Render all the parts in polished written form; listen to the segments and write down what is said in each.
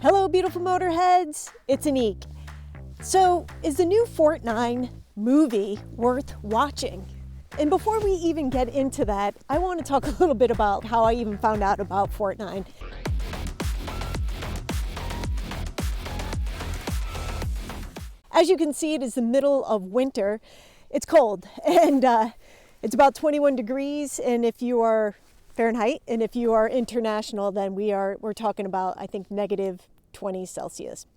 Hello, beautiful motorheads. It's Annick. So, is the new FortNine movie worth watching? And before we even get into that, I want to talk a little bit about how I even found out about FortNine. As you can see, it is the middle of winter. It's cold, and it's about 21 degrees. And if you are Fahrenheit, and if you are international, then we're talking about, I think, negative 20 Celsius.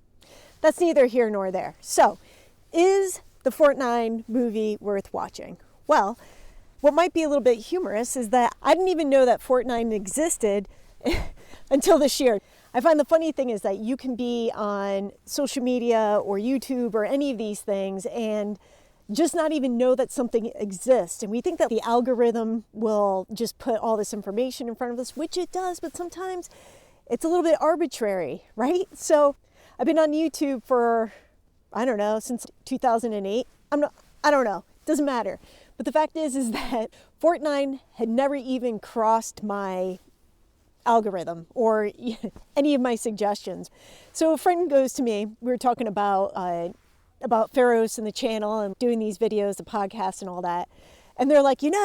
That's neither here nor there. So, is the FortNine movie worth watching? Well, what might be a little bit humorous is that I didn't even know that FortNine existed until this year. I find the funny thing is that you can be on social media or YouTube or any of these things and just not even know that something exists. And we think that the algorithm will just put all this information in front of us, which it does, but sometimes it's a little bit arbitrary, right? So I've been on YouTube for, I don't know, since 2008. I don't know, doesn't matter. But the fact is that FortNine had never even crossed my algorithm or any of my suggestions. So a friend goes to me, we were talking about feroce and the channel and doing these videos, the podcast and all that. And they're like, you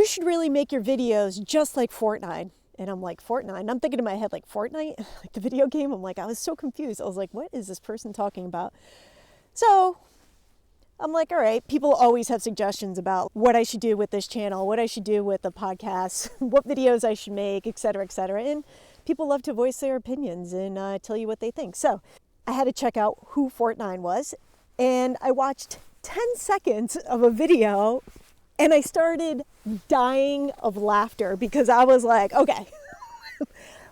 should really make your videos just like FortNine. And I'm like, FortNine? I'm thinking in my head, like, Fortnite? Like the video game? I'm like, I was so confused. I was like, what is this person talking about? So I'm like, all right, people always have suggestions about what I should do with this channel, what I should do with the podcast, what videos I should make, et cetera, et cetera. And people love to voice their opinions and tell you what they think. So I had to check out who FortNine was. And I watched 10 seconds of a video and I started dying of laughter because I was like, okay,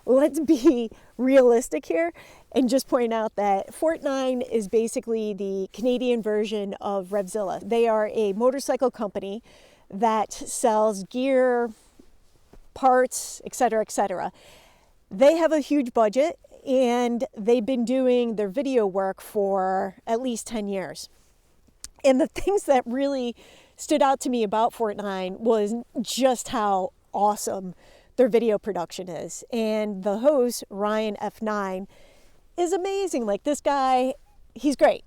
let's be realistic here and just point out that FortNine is basically the Canadian version of Revzilla. They are a motorcycle company that sells gear, parts, etc., etc. They have a huge budget and they've been doing their video work for at least 10 years. And the things that really stood out to me about FortNine was just how awesome their video production is. And the host, Ryan F9, is amazing. Like, this guy, he's great.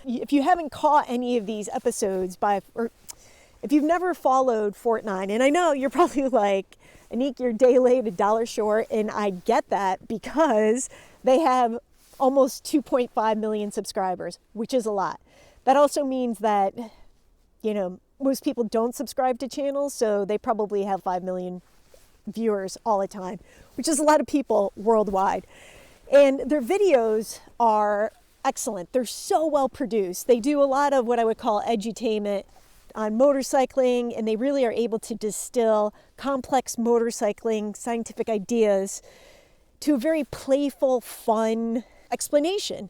If you haven't caught any of these episodes or if you've never followed FortNine, and I know you're probably like, Annick, you're a day late, $1 short, and I get that because they have almost 2.5 million subscribers, which is a lot. That also means that, most people don't subscribe to channels, so they probably have 5 million viewers all the time, which is a lot of people worldwide. And their videos are excellent. They're so well produced. They do a lot of what I would call edutainment on motorcycling, and they really are able to distill complex motorcycling scientific ideas to a very playful, fun explanation.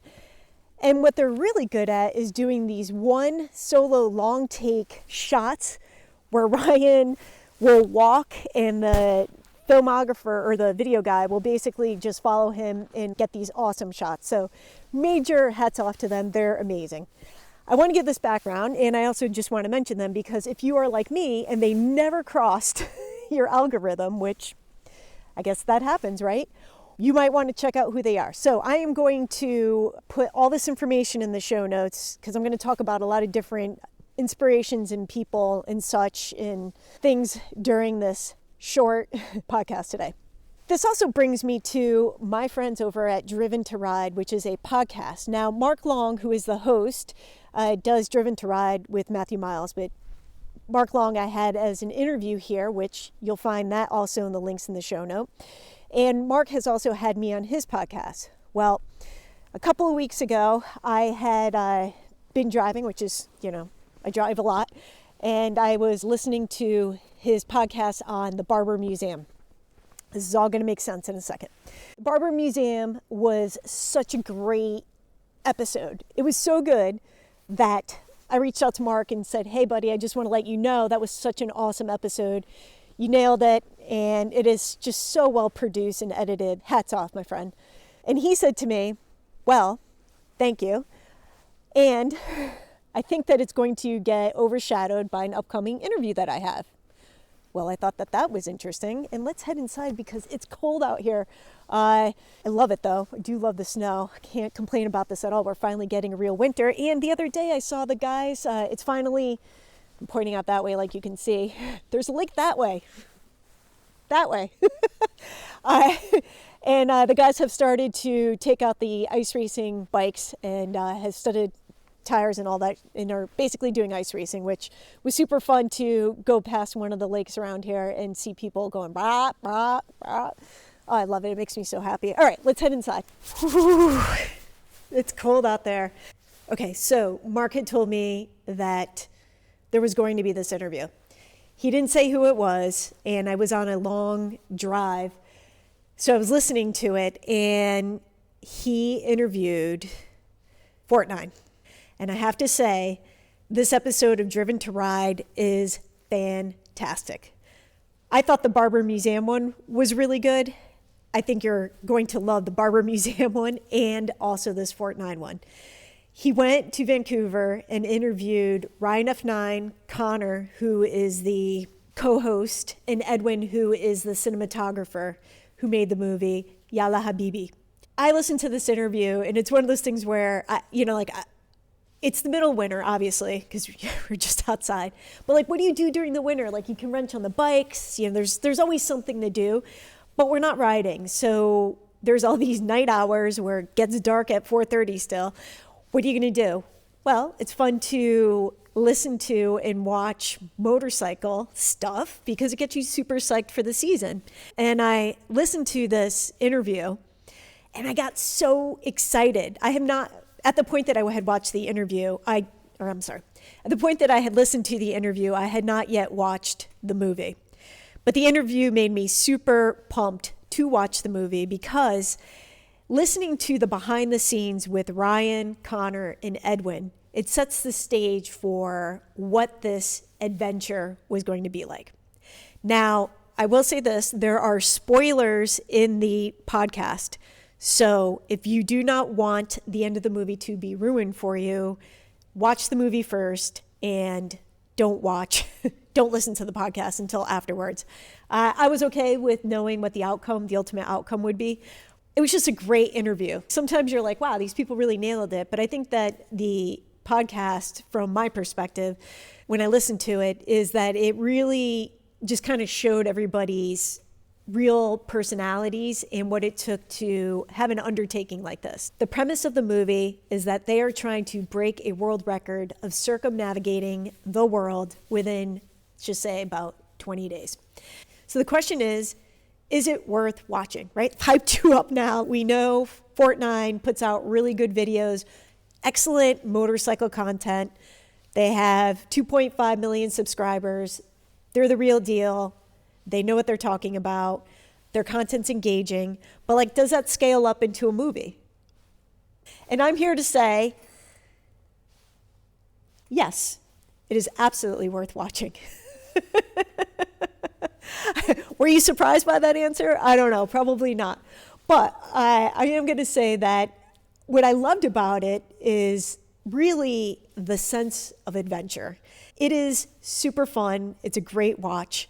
And what they're really good at is doing these one solo long take shots where Ryan will walk and the filmographer or the video guy will basically just follow him and get these awesome shots. So major hats off to them. They're amazing. I want to give this background, and I also just want to mention them because if you are like me and they never crossed your algorithm, which I guess that happens, right? You might want to check out who they are. So I am going to put all this information in the show notes because I'm going to talk about a lot of different inspirations and people and such and things during this short podcast today. This also brings me to my friends over at Driven to Ride, which is a podcast. Now, Mark Long, who is the host, does Driven to Ride with Matthew Miles, but Mark Long I had as an interview here, which you'll find that also in the links in the show note. And Mark has also had me on his podcast. Well, a couple of weeks ago, I had been driving, which is, I drive a lot, and I was listening to his podcast on the Barber Museum. This is all going to make sense in a second. The Barber Museum was such a great episode. It was so good that I reached out to Mark and said, hey, buddy, I just want to let you know that was such an awesome episode. You nailed it, and it is just so well produced and edited. Hats off, my friend. And he said to me, well, thank you. And I think that it's going to get overshadowed by an upcoming interview that I have. Well, I thought that was interesting. And let's head inside because it's cold out here. I love it though. I do love the snow. I can't complain about this at all. We're finally getting a real winter. And the other day I saw the guys, it's finally, I'm pointing out that way like you can see. There's a lake that way. That way. And the guys have started to take out the ice racing bikes and have studded tires and all that, and are basically doing ice racing, which was super fun to go past one of the lakes around here and see people going brah, brah, brah. Oh, I love it. It makes me so happy. All right, let's head inside. Whew. It's cold out there. Okay, so Mark had told me that there was going to be this interview. He didn't say who it was, and I was on a long drive, so I was listening to it, and he interviewed FortNine. And I have to say, this episode of Driven to Ride is fantastic. I thought the Barber Museum one was really good. I think you're going to love the Barber Museum one and also this FortNine one. He went to Vancouver and interviewed Ryan F9, Connor, who is the co-host, and Edwin, who is the cinematographer who made the movie Yalla Habibi. I listened to this interview, and it's one of those things where, it's the middle of winter, obviously, because we're just outside. But like, what do you do during the winter? Like, you can wrench on the bikes. There's always something to do, but we're not riding. So there's all these night hours where it gets dark at 4:30 still. What are you going to do? Well, it's fun to listen to and watch motorcycle stuff because it gets you super psyched for the season. And I listened to this interview and I got so excited. I have not, at the point that I had watched the interview, at the point that I had listened to the interview, I had not yet watched the movie. But the interview made me super pumped to watch the movie because listening to the behind the scenes with Ryan, Connor, and Edwin, it sets the stage for what this adventure was going to be like. Now, I will say this, there are spoilers in the podcast. So if you do not want the end of the movie to be ruined for you, watch the movie first and don't listen to the podcast until afterwards. I was okay with knowing what the ultimate outcome would be. It was just a great interview. Sometimes you're like, wow, these people really nailed it. But I think that the podcast, from my perspective, when I listened to it, is that it really just kind of showed everybody's real personalities and what it took to have an undertaking like this. The premise of the movie is that they are trying to break a world record of circumnavigating the world within, just say, about 20 days. So the question is it worth watching, right? Hyped you up now. We know FortNine puts out really good videos, excellent motorcycle content. They have 2.5 million subscribers. They're the real deal. They know what they're talking about. Their content's engaging. But like, does that scale up into a movie? And I'm here to say, yes, it is absolutely worth watching. Were you surprised by that answer? I don't know, probably not. But I am going to say that what I loved about it is really the sense of adventure. It is super fun. It's a great watch.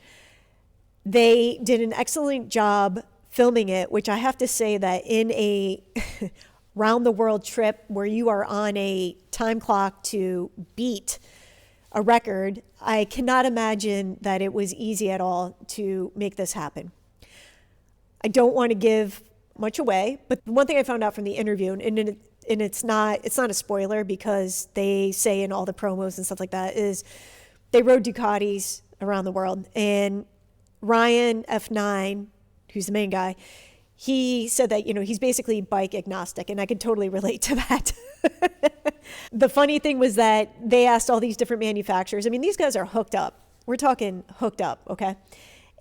They did an excellent job filming it, which I have to say that in a round the world trip where you are on a time clock to beat a record, I cannot imagine that it was easy at all to make this happen. I don't want to give much away, but one thing I found out from the interview, and it's not a spoiler because they say in all the promos and stuff like that, is they rode Ducatis around the world. And Ryan F9, who's the main guy, he said that, he's basically bike agnostic, and I could totally relate to that. The funny thing was that they asked all these different manufacturers. I mean, these guys are hooked up. We're talking hooked up, okay?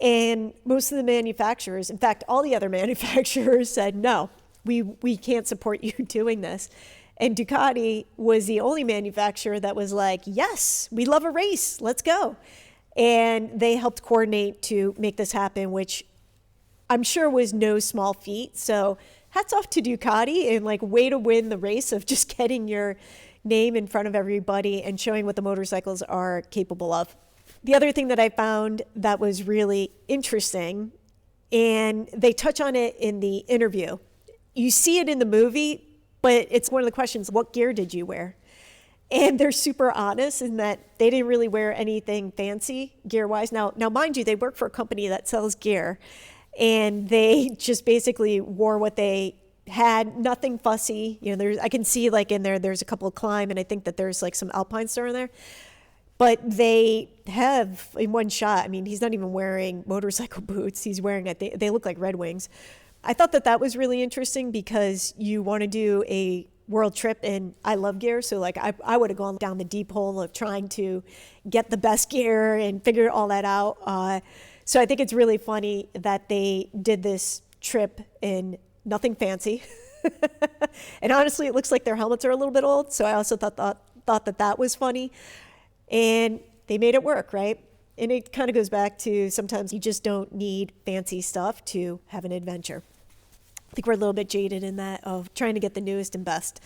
And most of the manufacturers, in fact, all the other manufacturers said, no, we can't support you doing this. And Ducati was the only manufacturer that was like, yes, we love a race, let's go. And they helped coordinate to make this happen, which I'm sure was no small feat. So hats off to Ducati, and like, way to win the race of just getting your name in front of everybody and showing what the motorcycles are capable of. The other thing that I found that was really interesting, and they touch on it in the interview, you see it in the movie, but it's one of the questions, what gear did you wear? And they're super honest in that they didn't really wear anything fancy gear-wise. Now, mind you, they work for a company that sells gear, and they just basically wore what they had, nothing fussy. You know, I can see like in there's a couple of climb, and I think that there's like some alpine store in there. But they have, in one shot, I mean, he's not even wearing motorcycle boots. He's wearing, they look like Red Wings. I thought that was really interesting because you want to do a world trip, and I love gear. So like I would have gone down the deep hole of trying to get the best gear and figure all that out. So I think it's really funny that they did this trip in nothing fancy. And honestly, it looks like their helmets are a little bit old. So I also thought that was funny. And they made it work, right? And it kind of goes back to sometimes you just don't need fancy stuff to have an adventure. I think we're a little bit jaded in that of trying to get the newest and best.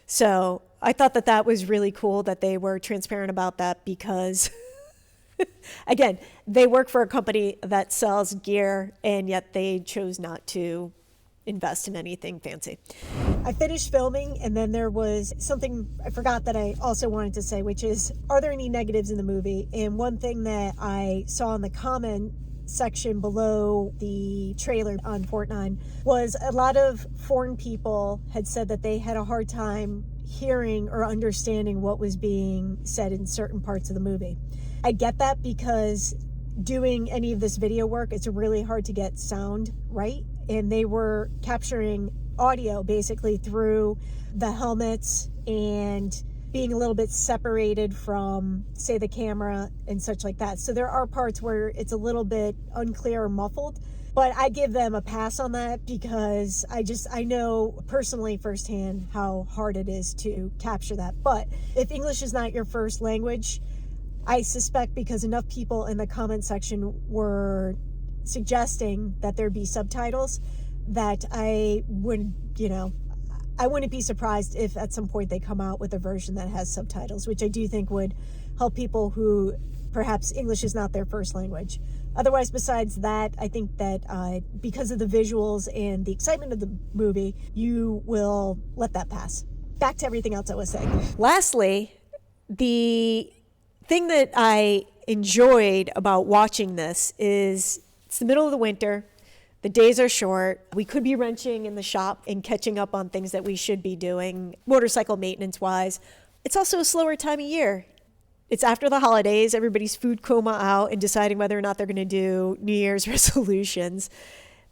So I thought that was really cool that they were transparent about that because, again, they work for a company that sells gear, and yet they chose not to invest in anything fancy. I finished filming, and then there was something I forgot that I also wanted to say, which is, are there any negatives in the movie? And one thing that I saw in the comment section below the trailer on FortNine was a lot of foreign people had said that they had a hard time hearing or understanding what was being said in certain parts of the movie. I get that because doing any of this video work, it's really hard to get sound right. And they were capturing audio basically through the helmets and being a little bit separated from, say, the camera and such like that. So there are parts where it's a little bit unclear or muffled, but I give them a pass on that because I know personally firsthand how hard it is to capture that. But if English is not your first language, I suspect because enough people in the comment section were suggesting that there be subtitles, that I wouldn't be surprised if at some point they come out with a version that has subtitles, which I do think would help people who perhaps English is not their first language. Otherwise, besides that, I think that because of the visuals and the excitement of the movie, you will let that pass. Back to everything else I was saying. Lastly, the thing that I enjoyed about watching this is it's the middle of the winter. The days are short. We could be wrenching in the shop and catching up on things that we should be doing, motorcycle maintenance-wise. It's also a slower time of year. It's after the holidays. Everybody's food coma out and deciding whether or not they're going to do New Year's resolutions.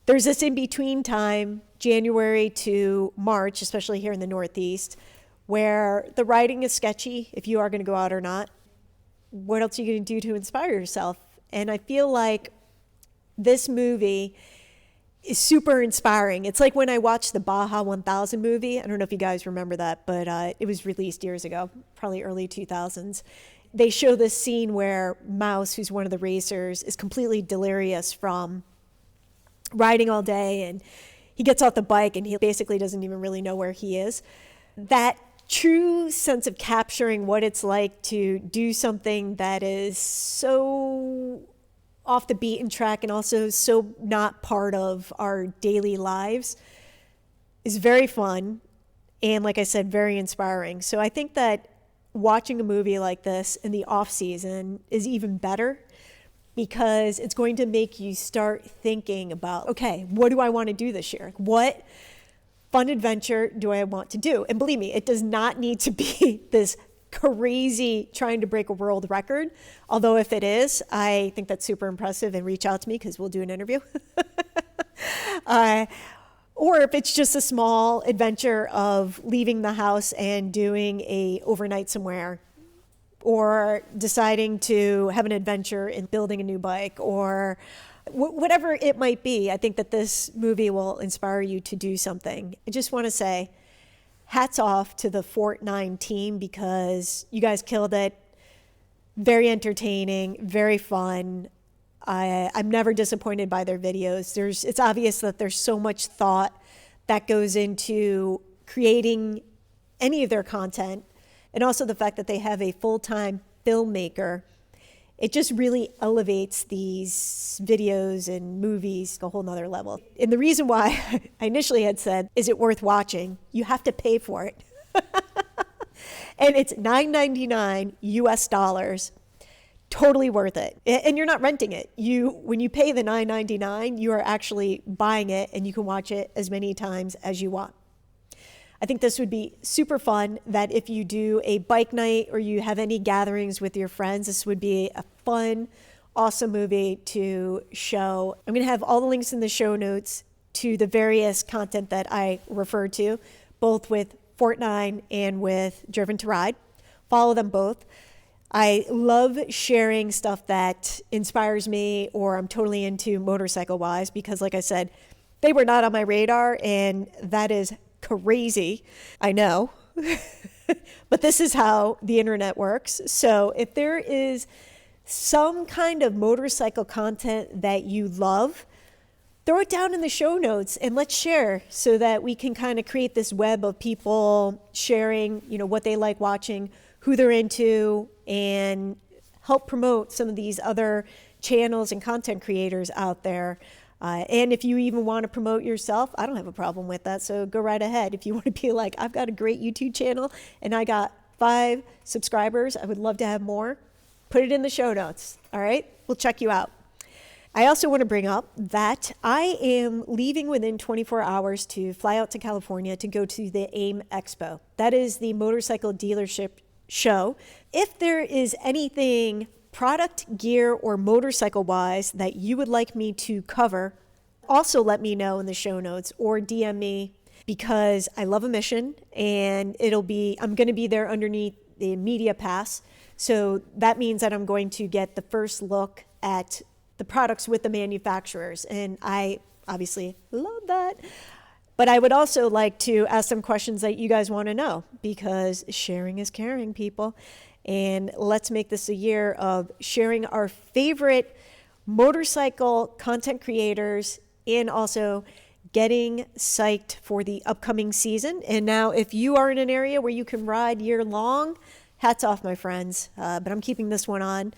There's this in-between time, January to March, especially here in the Northeast, where the riding is sketchy if you are going to go out or not. What else are you going to do to inspire yourself? And I feel like this movie is super inspiring. It's like when I watched the Baja 1000 movie. I don't know if you guys remember that, but it was released years ago, probably early 2000s. They show this scene where Mouse, who's one of the racers, is completely delirious from riding all day, and he gets off the bike and he basically doesn't even really know where he is. That true sense of capturing what it's like to do something that is so off the beaten track and also so not part of our daily lives is very fun and, like I said, very inspiring. So I think that watching a movie like this in the off season is even better because it's going to make you start thinking about, okay, what do I want to do this year? What fun adventure do I want to do? And believe me, it does not need to be this crazy trying to break a world record. Although if it is, I think that's super impressive, and reach out to me because we'll do an interview. Or if it's just a small adventure of leaving the house and doing a overnight somewhere, or deciding to have an adventure in building a new bike, or whatever it might be, I think that this movie will inspire you to do something. I just want to say, hats off to the FortNine team because you guys killed it. Very entertaining, very fun. I'm never disappointed by their videos. It's obvious that there's so much thought that goes into creating any of their content, and also the fact that they have a full-time filmmaker it just really elevates these videos and movies to a whole nother level. And the reason why I initially had said, is it worth watching? You have to pay for it. And it's $9.99 US dollars. Totally worth it. And you're not renting it. When you pay the $9.99, you are actually buying it, and you can watch it as many times as you want. I think this would be super fun, that if you do a bike night or you have any gatherings with your friends, this would be a fun, awesome movie to show. I'm going to have all the links in the show notes to the various content that I referred to, both with FortNine and with Driven to Ride. Follow them both. I love sharing stuff that inspires me or I'm totally into motorcycle-wise, because like I said, they were not on my radar, and that is crazy. I know. But this is how the internet works. So if there is some kind of motorcycle content that you love, throw it down in the show notes and let's share, so that we can kind of create this web of people sharing, what they like watching, who they're into, and help promote some of these other channels and content creators out there. And if you even want to promote yourself, I don't have a problem with that. So go right ahead. If you want to be like, I've got a great YouTube channel and I got 5 subscribers, I would love to have more, put it in the show notes. All right, we'll check you out. I also want to bring up that I am leaving within 24 hours to fly out to California to go to the AIM Expo. That is the motorcycle dealership show. If there is anything product, gear, or motorcycle wise that you would like me to cover, also let me know in the show notes or DM me, because I love a mission, and I'm going to be there underneath the media pass. So that means that I'm going to get the first look at the products with the manufacturers. And I obviously love that. But I would also like to ask some questions that you guys want to know, because sharing is caring, people. And let's make this a year of sharing our favorite motorcycle content creators, and also getting psyched for the upcoming season. And now, if you are in an area where you can ride year long, hats off, my friends. But I'm keeping this one on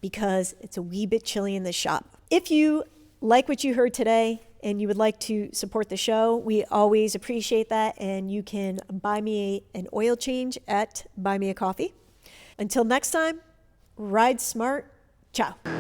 because it's a wee bit chilly in the shop. If you like what you heard today and you would like to support the show, we always appreciate that. And you can buy me an oil change at Buy Me a Coffee. Until next time, ride smart. Ciao.